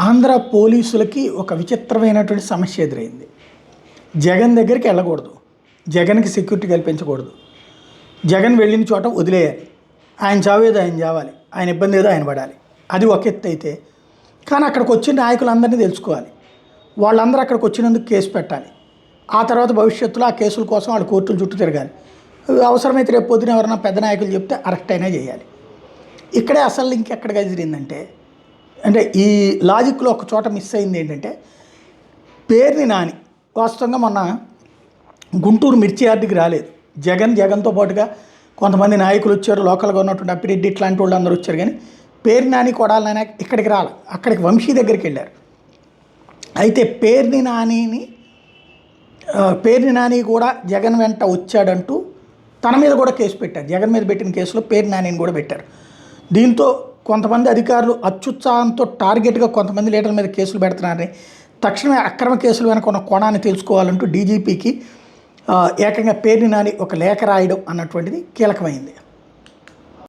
ఆంధ్ర పోలీసులకి ఒక విచిత్రమైనటువంటి సమస్య ఎదురైంది. జగన్ దగ్గరికి వెళ్ళకూడదు. జగన్‌కి సెక్యూరిటీ కల్పించకూడదు. జగన్ వెళ్ళిన చోట వదిలేయాలి. ఆయన చావేదో ఆయన చావాలి. ఆయన ఇబ్బంది ఏదో ఆయన పడాలి. అది ఒక ఎత్తు అయితే, కానీ అక్కడికి వచ్చిన నాయకులందరినీ తెలుసుకోవాలి. వాళ్ళందరూ అక్కడికి వచ్చినందుకు కేసు పెట్టాలి. ఆ తర్వాత భవిష్యత్తులో ఆ కేసుల కోసం వాళ్ళు కోర్టుల చుట్టూ తిరగాలి. అవసరమైతే రేపు పొద్దున ఎవరైనా పెద్ద నాయకులు చెప్తే అరెస్ట్ అయినా చేయాలి. ఇక్కడే అసలు లింక్ ఎక్కడ గదిరిందంటే, అంటే ఈ లాజిక్లో ఒక చోట మిస్ అయింది ఏంటంటే, పేర్ని నాని వాస్తవంగా మొన్న గుంటూరు మిర్చి యార్డుకి రాలేదు. జగన్తో పాటుగా కొంతమంది నాయకులు వచ్చారు, లోకల్గా ఉన్నటువంటి అప్పిరెడ్డి ఇట్లాంటి వాళ్ళు అందరూ వచ్చారు. కానీ పేర్ని నాని కొడాలని ఇక్కడికి రాలి, అక్కడికి వంశీ దగ్గరికి వెళ్ళారు. అయితే పేర్ని నాని కూడా జగన్ వెంట వచ్చాడంటూ తన మీద కూడా కేసు పెట్టారు. జగన్ మీద పెట్టిన కేసులో పేర్ని నానిని కూడా పెట్టారు. దీంతో కొంతమంది అధికారులు అత్యుత్సాహంతో టార్గెట్గా కొంతమంది లీడర్ల మీద కేసులు పెడుతున్నారని, తక్షణమే అక్రమ కేసులు వెనక ఉన్న కోణాన్ని తెలుసుకోవాలంటూ డీజీపీకి ఏకంగా పేర్ని నాని ఒక లేఖ రాయడం అన్నటువంటిది కీలకమైంది.